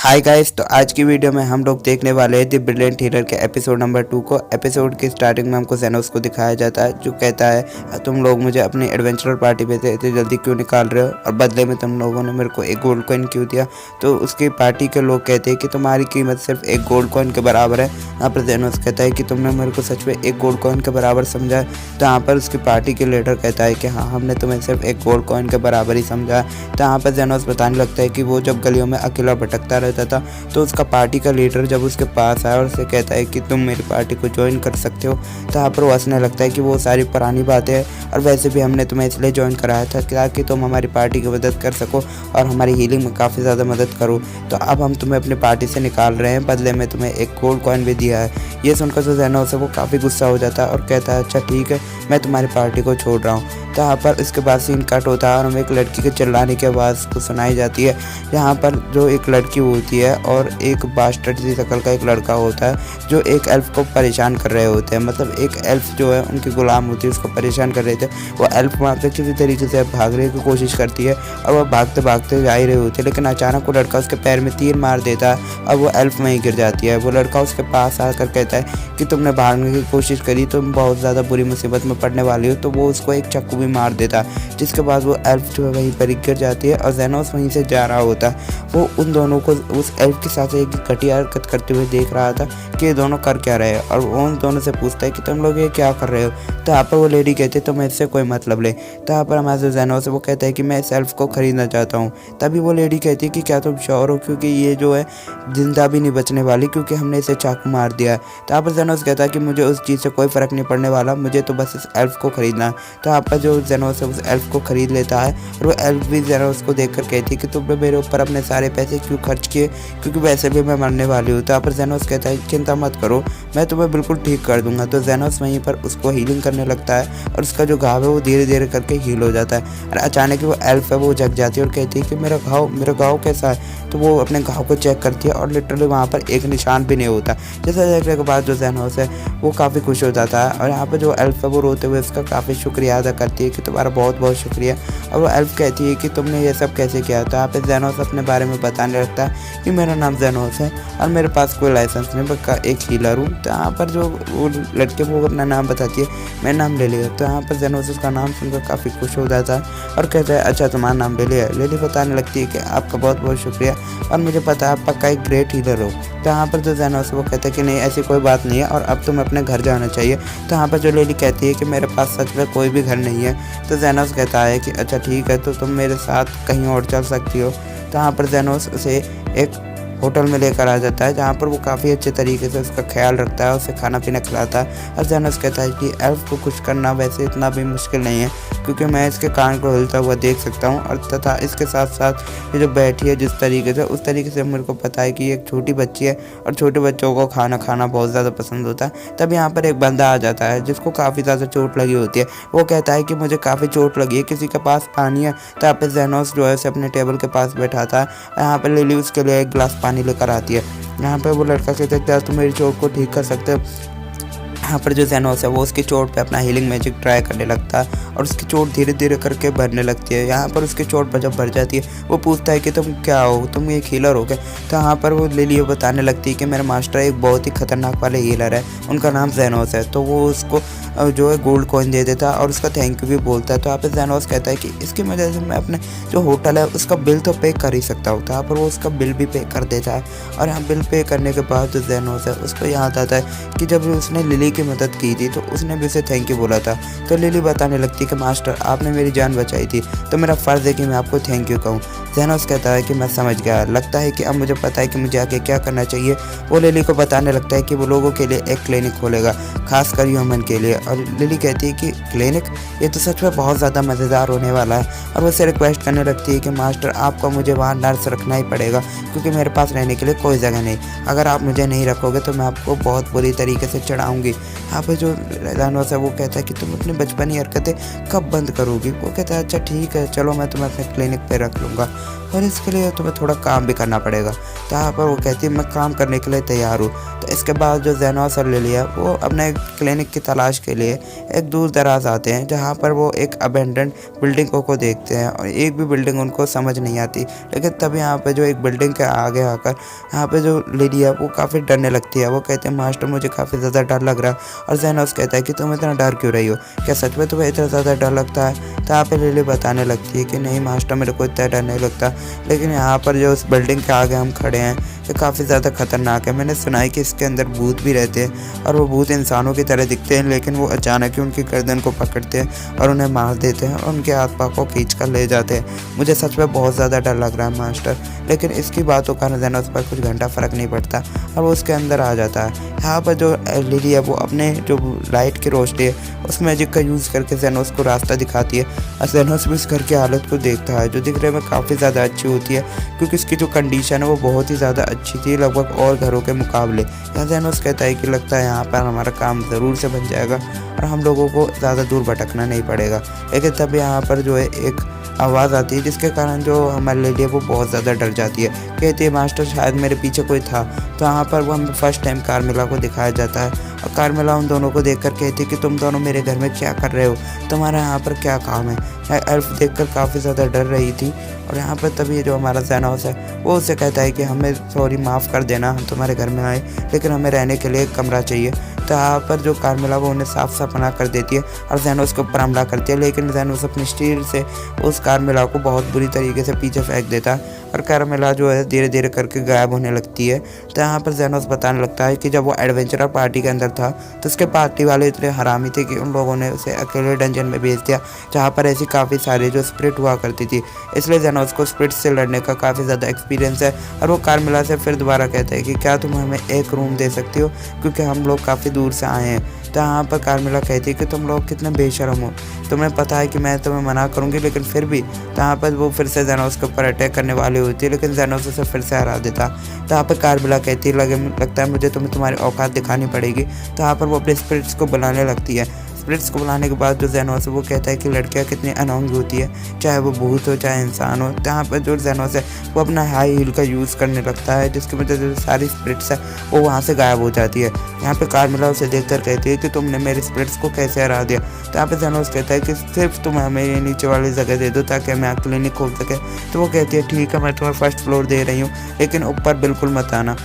Hi guys, तो आज की वीडियो में हम लोग देखने वाले हैं द ब्रिलियंट हीलर के एपिसोड नंबर 2 को। एपिसोड की स्टार्टिंग में हमको जेनोस को दिखाया जाता है, जो कहता है तुम लोग मुझे अपनी एडवेंचरर पार्टी पे से जल्दी क्यों निकाल रहे हो और बदले में तुम लोगों ने मेरे को एक गोल्ड कॉइन क्यों दिया। तो उसकी पार्टी के लोग कहते हैं कि तुम्हारी कीमत सिर्फ एक गोल्ड कॉइन के बराबर है। यहाँ पर जेनोस कहता है कि तुमने मेरे को सच में एक गोल्ड कॉइन के बराबर समझा है। तो यहाँ पर उसकी पार्टी के लीडर कहता है कि हाँ, हमने तुम्हें सिर्फ एक गोल्ड कॉइन के बराबर ही समझा है। तो यहाँ पर जेनोस बताने लगता है कि वो जब गलियों में अकेला भटकता रहता था, तो उसका पार्टी का लीडर जब उसके पास आया और उसे कहता है कि तुम मेरी पार्टी को ज्वाइन कर सकते हो, तो यहाँ पर वो हंसने लगता है कि वो सारी पुरानी बातें हैं और वैसे भी हमने तुम्हें इसलिए ज्वाइन कराया था ताकि तुम हमारी पार्टी की मदद कर सको और हमारी हीलिंग में काफ़ी ज़्यादा मदद करो। तो अब हम तुम्हें अपनी पार्टी से निकाल रहे हैं, बदले में तुम्हें एक गोल्ड कॉइन भी दिया है। ये सुनकर जो जेनोस है वो काफ़ी गुस्सा हो जाता है और कहता है अच्छा ठीक है, मैं तुम्हारी पार्टी को छोड़ रहा हूँ। तो यहाँ पर इसके बाद सीन कट होता है और हमें एक लड़की के चिल्लाने की आवाज़ को सुनाई जाती है। यहाँ पर जो एक लड़की होती है और एक बास्टर्ड सी शक्ल का एक लड़का होता है जो एक एल्फ को परेशान कर रहे होते हैं। मतलब एक एल्फ जो है उनकी गुलाम होती है, उसको परेशान कर रहे थे। वो एल्फ वहाँ से किसी तरीके से भागने की कोशिश करती है और वह भागते भागते जा ही रहे होते हैं, लेकिन अचानक वो लड़का उसके पैर में तीर मार देता है और वो एल्फ में ही गिर जाती है। वो लड़का उसके पास आकर कहता है कि तुमने भागने की कोशिश करी, तुम बहुत ज़्यादा बुरी मुसीबत में पड़ने वाली हो। तो वो उसको एक चाकू भी मार देता है, जिसके बाद वो एल्फ जो है वहीं पर गिर जाती है और जेनोस वहीं से जा रहा होता है। वो उन दोनों को उस एल्फ के साथ एक घटिया हरकत करते हुए देख रहा था कि ये दोनों कर क्या रहे हैं, और वो उन दोनों से पूछता है कि तुम लोग ये क्या कर रहे हो। तो यहाँ पर वो लेडी कहती है तुम्हें इससे कोई मतलब ले। तो यहाँ पर हमारे जो जेनोस है वो कहता है कि मैं इस एल्फ को खरीदना चाहता हूँ। तभी वो लेडी कहती है कि क्या तुम श्योर हो, क्योंकि ये जो है जिंदा भी नहीं बचने वाली, क्योंकि हमने इसे चाकू मार दिया है। तो यहाँ पर जेनोस कहता है कि मुझे उस चीज़ से कोई फ़र्क नहीं पड़ने वाला, मुझे तो बस इस एल्फ को खरीदना है। तो यहाँ पर जो जेनोस है उस एल्फ को खरीद लेता है और वो एल्फ भी जेनोस को देखकर कहती है कि तुमने मेरे ऊपर अपने सारे पैसे क्यों खर्च किए, क्योंकि वैसे भी मैं मरने वाली हूँ। तो यहाँ पर जेनोस कहता है चिंता मत करो, मैं तुम्हें बिल्कुल ठीक कर दूंगा। तो जेनोस वहीं पर उसको हीलिंग करने लगता है और उसका जो घाव है वो धीरे धीरे करके हील हो जाता है। और अचानक वो एल्फ है वो जग जाती है और कहती है कि मेरा घाव कैसा है। तो वो अपने घाव को चेक करती है और लिटरली वहाँ पर एक निशान भी नहीं होता। जैसा देखने के बाद जो जेनोस है वो काफ़ी खुश हो जाता है और यहाँ पर जो एल्फ है वो रोते हुए उसका काफ़ी शुक्रिया अदा करती है कि तुम्हारा बहुत बहुत शुक्रिया। और वो एल्फ कहती है कि तुमने ये सब कैसे किया। तो यहाँ पर जेनोस अपने बारे में बताने लगता है कि मेरा नाम जेनोस है और मेरे पास कोई लाइसेंस नहीं, मैं एक हीलर हूँ। तो यहाँ पर जो वो लड़के वो अपना नाम बताती है, मैं नाम ले लिया। तो यहाँ पर जेनोस उसका नाम सुनकर काफ़ी खुश हो जाता है और कहता है अच्छा तुम्हारा नाम ले लिया। लेली बताने लगती है कि आपका बहुत बहुत शुक्रिया और मुझे पता है आप पक्का एक ग्रेट हीलर हो। तो यहाँ पर जो जेनोस वो कहता है कि नहीं, ऐसी कोई बात नहीं है और अब तुम अपने घर जाना चाहिए। तो यहाँ पर जो लेली कहती है कि मेरे पास सच में कोई भी घर नहीं है। तो जेनोस कहता है कि अच्छा ठीक है, तो तुम मेरे साथ कहीं और चल सकती हो। तो यहाँ पर जेनोस उसे एक होटल में लेकर आ जाता है, जहाँ पर वो काफ़ी अच्छे तरीके से उसका ख्याल रखता है, उसे खाना पीना खिलाता है। और जेनोस कहता है कि एल्फ को कुछ करना वैसे इतना भी मुश्किल नहीं है, क्योंकि मैं इसके कान को हिलता हुआ देख सकता हूँ और तथा इसके साथ साथ ये जो बैठी है जिस तरीके से, उस तरीके से मेरे को पता है कि ये एक छोटी बच्ची है और छोटे बच्चों को खाना खाना बहुत ज़्यादा पसंद होता है। तब यहाँ पर एक बंदा आ जाता है जिसको काफ़ी ज़्यादा चोट लगी होती है। वो कहता है कि मुझे काफ़ी चोट लगी है, किसी के पास पानी है। तो यहाँ पर जेनोस जो है उसे अपने टेबल के पास बैठाता है। यहाँ पर लिली उसके लिए एक गिलास पानी लेकर आती है। यहाँ पे वो लड़का कहता है क्या तुम मेरी चोट को ठीक कर सकते हो। यहाँ पर जो जेनोस है वो उसकी चोट पे अपना हीलिंग मैजिक ट्राई करने लगता है और उसकी चोट धीरे धीरे करके भरने लगती है। यहाँ पर उसकी चोट पर जब भर जाती है वो पूछता है कि तुम क्या हो, तुम एक हीलर हो क्या। तो यहाँ पर वो लिली बताने लगती है कि मेरा मास्टर एक बहुत ही खतरनाक वाले हीलर है, उनका नाम जेनोस है। तो वो उसको जो है गोल्ड कॉइन दे देता है और उसका थैंक यू भी बोलता है। तो यहाँ पर जेनोस कहता है कि इसकी वजह से मैं अपने जो होटल है उसका बिल तो पे कर ही सकता हूँ। तो यहाँ पर वो उसका बिल भी पे कर देता है और यहाँ बिल पे करने के बाद जो जेनोस है उसको याद आता है कि जब उसने लिली की मदद की थी तो उसने भी उसे थैंक यू बोला था। तो लिली बताने लगती है कि मास्टर आपने मेरी जान बचाई थी, तो मेरा फ़र्ज़ है कि मैं आपको थैंक यू कहूँ। जेनोस कहता है कि मैं समझ गया, लगता है कि अब मुझे पता है कि मुझे आगे क्या करना चाहिए। वो लिली को बताने लगता है कि वो लोगों के लिए एक क्लिनिक खोलेगा, खासकर ह्यूमन के लिए। और लिली कहती है कि क्लिनिक, ये तो सच में बहुत ज़्यादा मज़ेदार होने वाला है। और वो उसे रिक्वेस्ट करने लगती है कि मास्टर आपको मुझे वहाँ नर्स रखना ही पड़ेगा, क्योंकि मेरे पास रहने के लिए कोई जगह नहीं। अगर आप मुझे नहीं रखोगे तो मैं आपको बहुत बुरी तरीके से चढ़ाऊँगी। यहाँ पर जो जेनोस है वो कहता है कि तुम अपनी बचपनी हरकतें कब बंद करोगी? वो कहता है अच्छा ठीक है, चलो मैं तुम्हें अपने क्लिनिक पे रख लूँगा और इसके लिए तुम्हें थोड़ा काम भी करना पड़ेगा। तो यहाँ पर वो कहती है मैं काम करने के लिए तैयार हूँ। तो इसके बाद जो जेनोस और लिलिया वो अपने क्लिनिक की तलाश के लिए एक दूर दराज आते हैं, जहाँ पर वो एक अबेंडन बिल्डिंगों को देखते हैं और एक भी बिल्डिंग उनको समझ नहीं आती। लेकिन तब यहाँ पे जो एक बिल्डिंग के आगे आकर यहाँ पे जो लिलिया वो काफ़ी डरने लगती है। वो कहते हैं मास्टर मुझे काफ़ी ज़्यादा डर लग रहा है। और जेनोस कहता है कि तुम इतना डर क्यों रही हो, क्या सच में तुम्हें इतना ज़्यादा डर लगता है? तो यहाँ पे लिली बताने लगती है कि नहीं मास्टर मेरे को इतना डर नहीं लगता, लेकिन यहाँ पर जो उस बिल्डिंग के आगे हम खड़े हैं ये काफ़ी ज़्यादा खतरनाक है। मैंने सुना है कि इसके अंदर भूत भी रहते हैं और वो भूत इंसानों की तरह दिखते हैं, लेकिन वो अचानक ही उनकी गर्दन को पकड़ते हैं और उन्हें मार देते हैं और उनके हाथ पाँव को खींच कर ले जाते हैं। मुझे सच में बहुत ज़्यादा डर लग रहा है मास्टर। लेकिन इसकी बातों का जेनोस पर कुछ घंटा फ़र्क नहीं पड़ता और वो उसके अंदर आ जाता है। यहाँ पर जो लिली है वो अपने जो लाइट की रोशनी है उस मैजिक का यूज़ करके जेनोस को रास्ता दिखाती है और जेनोस भी उस घर की हालत को देखता है, जो दिखने में काफ़ी ज़्यादा अच्छी होती है क्योंकि इसकी जो कंडीशन है वो बहुत ही ज़्यादा अच्छी थी लगभग और घरों के मुकाबले। यहाँ जेनोस कहता है कि लगता है यहाँ पर हमारा काम ज़रूर से बन जाएगा और हम लोगों को ज़्यादा दूर भटकना नहीं पड़ेगा। लेकिन तब यहाँ पर जो है एक आवाज़ आती है जिसके कारण जो हमारी लेडी है वो बहुत ज़्यादा डर जाती है। कहती है मास्टर शायद मेरे पीछे कोई था। तो यहाँ पर वो हमें फर्स्ट टाइम कार्मेला को दिखाया जाता है और कार्मेला उन दोनों को देखकर कहती है कि तुम दोनों मेरे घर में क्या कर रहे हो, तुम्हारा यहाँ पर क्या काम है? एल्फ देखकर काफ़ी ज़्यादा डर रही थी और यहाँ पर तभी जो हमारा जेनोस है वो उससे कहता है कि हमें सॉरी माफ़ कर देना, हम तुम्हारे घर में आए लेकिन हमें रहने के लिए एक कमरा चाहिए। तो यहाँ पर जो कार्मेला वो उन्हें साफ साफ मना कर देती है और जेनोस के ऊपर हमला करती है, लेकिन जेनोस अपनी स्टील से उस कार्मेला को बहुत बुरी तरीके से पीछे फेंक देता है और कार्मेला जो है धीरे धीरे करके गायब होने लगती है। तो यहाँ पर जेनोस बताने लगता है कि जब वो एडवेंचरर पार्टी के अंदर था तो उसके पार्टी वाले इतने हरामी थे कि उन लोगों ने उसे अकेले डंजन में भेज दिया जहाँ पर ऐसी काफ़ी सारी जो स्पिरिट हुआ करती थी। इसलिए जेनोस को स्पिरिट से लड़ने का काफ़ी ज़्यादा एक्सपीरियंस है और वो कार्मेला से फिर दोबारा कहता है कि क्या तुम हमें एक रूम दे सकती हो क्योंकि हम लोग काफ़ी दूर से आए हैं। तो यहाँ पर कार्मेला कहती है कि तुम लोग कितने बेशर्म हो, तुम्हें पता है कि मैं तुम्हें मना करूँगी लेकिन फिर भी। तो यहाँ पर वो फिर से जेनोस के ऊपर अटैक करने वाली होती है लेकिन जेनोस उसे फिर से हरा देता। तो यहाँ पर कार्मेला कहती है लगता है मुझे तुम्हें तुम्हारी औकात दिखानी पड़ेगी। तो यहाँ पर वो अपने स्पिरिट्स को बुलाने लगती है। स्पिरिट्स को बुलाने के बाद जो जेनोस है वो कहता है कि लड़कियां कितनी अनोंग होती है, चाहे वो भूत हो चाहे इंसान हो। तो यहाँ पर जो जेनोस है वो अपना हाई हील का यूज़ करने लगता है जिसकी वजह से सारी स्पिरिट्स है वो वहाँ से गायब हो जाती है। यहाँ पे कार्मेला उसे देखकर कहती है कि तुमने मेरे स्पिरिट्स को कैसे हरा दिया? तो यहाँ पे जेनोस कहता है कि सिर्फ तुम हमें ये नीचे वाली जगह दे दो ताकि हमें क्लिनिक खोल सके। तो वो कहती है ठीक है मैं तुम्हें फर्स्ट फ्लोर दे रही हूँ लेकिन ऊपर बिल्कुल मत आना।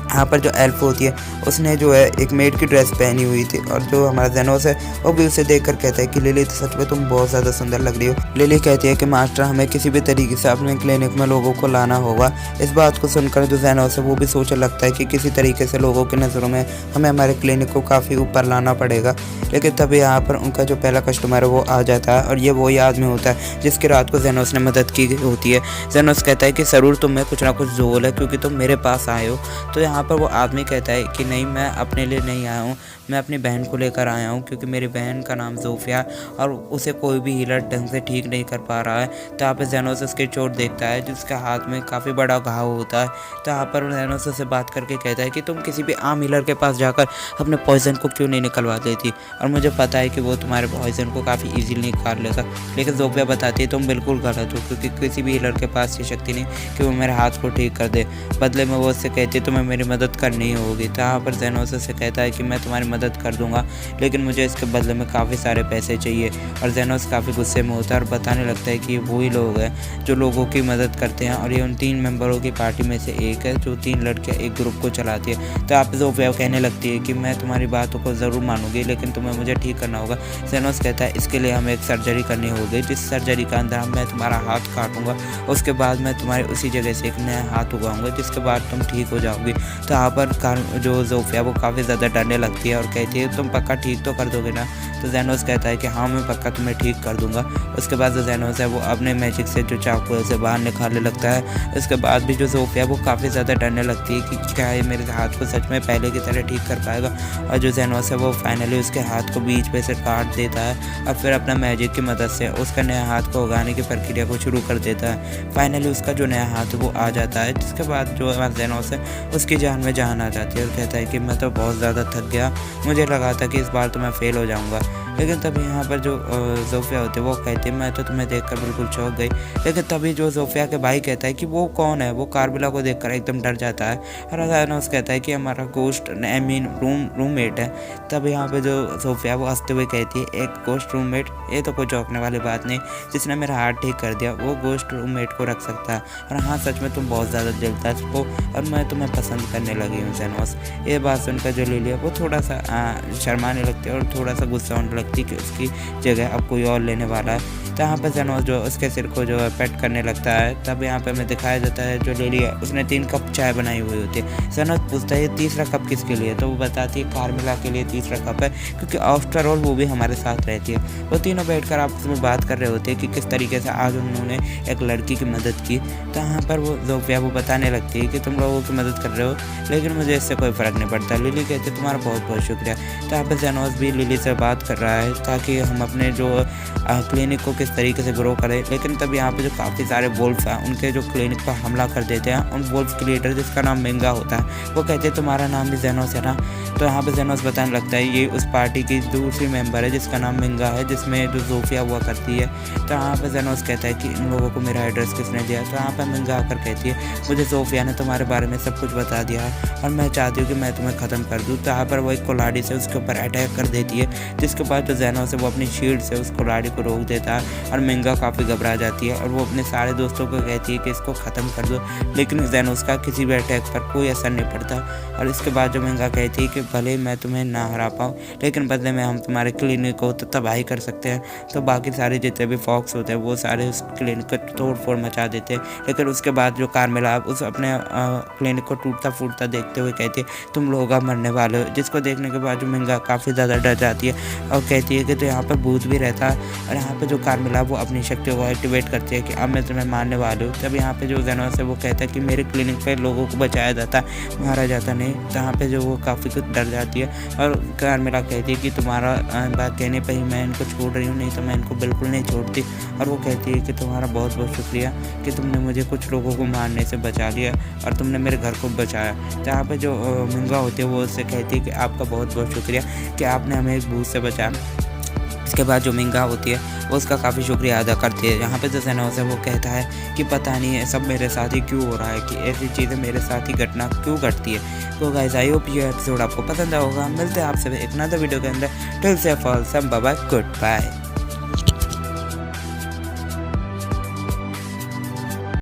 यहाँ पर जो एल्फ होती है उसने जो है एक मेड की ड्रेस पहनी हुई थी और जो हमारा जेनोस है वो भी उसे देखकर कहता है कि लिली तो सच में तुम बहुत ज़्यादा सुंदर लग रही हो। लिली कहती है कि मास्टर हमें किसी भी तरीके से अपने क्लिनिक में लोगों को लाना होगा। इस बात को सुनकर जो जेनोस है वो भी सोचने लगता है कि किसी तरीके से लोगों की नज़रों में हमें हमारे क्लिनिक को काफ़ी ऊपर लाना पड़ेगा। लेकिन तभी यहाँ पर उनका जो पहला कस्टमर है वो आ जाता है और ये वही आदमी होता है जिसकी रात को जेनोस ने मदद की होती है। जेनोस कहता है कि ज़रूर तुम्हें कुछ ना कुछ जोल है क्योंकि तुम मेरे पास आए हो। तो यहाँ पर वो आदमी कहता है कि नहीं मैं अपने लिए नहीं आया हूँ, मैं अपनी बहन को लेकर आया हूँ क्योंकि मेरी बहन का नाम जोफिया और उसे कोई भी हीलर ढंग से ठीक नहीं कर पा रहा है। तो यहाँ पर जेनोस उसकी चोट देखता है जिसके हाथ में काफ़ी बड़ा घाव होता है। तो यहाँ पर जेनोस से बात करके कहता है कि तुम किसी भी आम हीलर के पास जाकर अपने पॉइजन को क्यों नहीं निकलवा देती, और मुझे पता है कि वो तुम्हारे पॉइजन को काफ़ी ईजिली निकाल लेगा। लेकिन जोफिया बताती है तुम बिल्कुल गलत हो क्योंकि किसी भी हीलर के पास ये शक्ति नहीं कि वो मेरे हाथ को ठीक कर दे। बदले में वो उससे कहती है तुम्हें मेरी मदद करनी होगी। तो यहाँ पर जेनोस से कहता है कि मैं तुम्हारी मदद कर दूंगा लेकिन मुझे इसके बदले में काफ़ी सारे पैसे चाहिए। और जेनोस काफ़ी गुस्से में होता है और बताने लगता है कि वही लोग हैं जो लोगों की मदद करते हैं और ये उन 3 मेंबरों की पार्टी में से एक है जो 3 लड़कियां एक ग्रुप को चलाती है। तो आप जोफिया कहने लगती है कि मैं तुम्हारी बातों को ज़रूर मानूंगी लेकिन तुम्हें मुझे ठीक करना होगा। जेनोस कहता है इसके लिए हमें एक सर्जरी करनी होगी जिस सर्जरी का अंदर मैं तुम्हारा हाथ काटूंगा, उसके बाद मैं तुम्हारे उसी जगह से एक नया हाथ उगाऊंगा जिसके बाद तुम ठीक हो जाओगी। तो यहाँ पर जो जोफिया वो काफ़ी ज़्यादा डरने लगती है और कहती है तुम पक्का ठीक तो कर दोगे ना? तो जेनोस कहता है कि हाँ मैं पक्का तुम्हें ठीक कर दूंगा। उसके बाद जो जेनोस है वो अपने मैजिक से जो चाकू है उसे बाहर निकालने लगता है। उसके बाद भी जो जोफिया वो काफ़ी ज़्यादा डरने लगती है कि क्या ये मेरे हाथ को सच में पहले की तरह ठीक कर पाएगा। और जो जेनोस है वो फाइनली उसके हाथ को बीच पे से काट देता है और फिर अपना मैजिक की मदद से उसका नया हाथ को उगाने की प्रक्रिया को शुरू कर देता है। फाइनली उसका जो नया हाथ है वो आ जाता है जिसके बाद जो जेनोस है उसकी जान में जान आ जाती है और कहता है कि मैं तो बहुत ज़्यादा थक गया, मुझे लगा था कि इस बार तो मैं फेल हो जाऊंगा। लेकिन तभी यहाँ पर जो जोफिया होती है वो कहती है मैं तो तुम्हें देखकर बिल्कुल चौंक गई। लेकिन तभी जो जोफिया के भाई कहता है कि वो कौन है, वो कार्बिला को देखकर एकदम डर जाता है। और जेनोस कहता है कि हमारा गोश्त आई मीन रूममेट है। तब यहाँ पे जो जोफिया वो हंसते हुए कहती है एक गोश्त रूममेट, ये तो कोई चौंकने वाली बात नहीं, जिसने मेरा हार्ट ठीक कर दिया वो गोश्त रूममेट को रख सकता है। और हाँ सच में तुम बहुत ज़्यादा दिलचस्प हो और मैं तुम्हें पसंद करने लगी हूँ जेनोस। ये बात सुनकर जो लिली है वो थोड़ा सा शर्माने लगती है और थोड़ा सा गुस्सा होने लगती है कि उसकी जगह अब कोई और लेने वाला है। तो यहाँ पर जेनोस जो उसके सिर को जो है पेट करने लगता है। तब यहाँ पे हमें दिखाया जाता है जो लिली है उसने 3 कप चाय बनाई हुई होती है। जेनोस पूछता है ये तीसरा कप किसके लिए, तो वो बताती है कार्मिला के लिए तीसरा कप है, क्योंकि आफ्टर ऑल वो भी हमारे साथ रहती है। वो तीनों बैठकर आपस में बात कर रहे होते हैं कि किस तरीके से आज उन्होंने एक लड़की की मदद की। तो यहाँ पर वो जोफिया वो बताने लगती है कि तुम लोगों की मदद कर रहे हो लेकिन मुझे इससे कोई फ़र्क नहीं पड़ता। लिली कहती है तुम्हारा बहुत बहुत शुक्रिया। तो यहाँ पर जेनोस भी लिली से बात कर रहा है ताकि हम अपने जो क्लिनिक को किस तरीके से ग्रो करें। लेकिन तब यहाँ पे जो काफ़ी सारे वोल्फ हैं उनके जो क्लिनिक पर हमला कर देते हैं। उन वोल्फ के लीडर जिसका नाम मिंगा होता है वो कहते हैं तुम्हारा नाम भी जेनोस है ना। तो यहाँ पे जेनोस बताने लगता है ये उस पार्टी की दूसरी मेंबर है जिसका नाम मिंगा है, जिसमें जो जोफिया हुआ करती है। तो यहाँ पे जेनोस कहता है कि इन लोगों को मेरा एड्रेस किसने दिया। तो यहाँ पर मिंगा आकर कहती है मुझे जोफिया ने तुम्हारे बारे में सब कुछ बता दिया है और मैं चाहती हूँ कि मैं तुम्हें ख़त्म कर दूँ। तो यहाँ पर वो एक कुल्हाड़ी से उसके ऊपर अटैक कर देती है, जिसके बाद जो जेनोस है वो अपनी शील्ड से उस कुल्हाड़ी को रोक देता है और मिंगा काफ़ी घबरा जाती है और वो अपने सारे दोस्तों को कहती है कि इसको ख़त्म कर दो। लेकिन जेनोस का किसी भी अटैक पर कोई असर नहीं पड़ता। और इसके बाद जो मिंगा कहती है कि भले मैं तुम्हें ना हरा पाऊँ लेकिन बदले में हम तुम्हारे क्लिनिक को तो तबाही कर सकते हैं। तो बाकी सारे जितने भी फॉक्स होते हैं वो सारे उस क्लिनिक को तोड़ फोड़ मचा देते हैं। लेकिन उसके बाद जो कार्मिला उस अपने क्लिनिक को टूटता फूटता देखते हुए कहती है तुम लोग अब मरने वाले हो। जिसको देखने के बाद जो मिंगा काफ़ी ज़्यादा डर जाती है और कहती है कि तो यहाँ पर भूत भी रहता है। और यहाँ पर जो कार्मिला वो अपनी शक्तियों को एक्टिवेट करती है कि अब मैं तुम्हें मारने वाली हूँ। तब यहाँ पे जो जेनोस है वो कहता है कि मेरे क्लिनिक पे लोगों को बचाया जाता है, मारा जाता नहीं। तो यहाँ पे जो वो काफ़ी कुछ डर जाती है और कार्मिला कहती है कि तुम्हारा बात कहने पर ही मैं इनको छोड़ रही हूँ, नहीं तो मैं इनको बिल्कुल नहीं छोड़ती। और वो कहती है कि तुम्हारा बहुत बहुत शुक्रिया कि तुमने मुझे कुछ लोगों को मारने से बचा लिया और तुमने मेरे घर को बचाया। तो यहाँ पर जो मिंगा होती है वो उससे कहती है कि आपका बहुत बहुत शुक्रिया कि आपने हमें एक भूत से बचाया। इसके बाद जो मिंगा होती है वो उसका काफ़ी शुक्रिया अदा करती है। यहाँ पे जो जेनोस है वो कहता है कि पता नहीं है सब मेरे साथ ही क्यों हो रहा है, कि ऐसी चीज़ें मेरे साथ ही घटना क्यों घटती है। तो गाइस आई होप ये एपिसोड आपको पसंद आया होगा। मिलते हैं आपसे एक नया वीडियो के अंदर। टिल से फॉल सब बाय बाय, गुड बाय।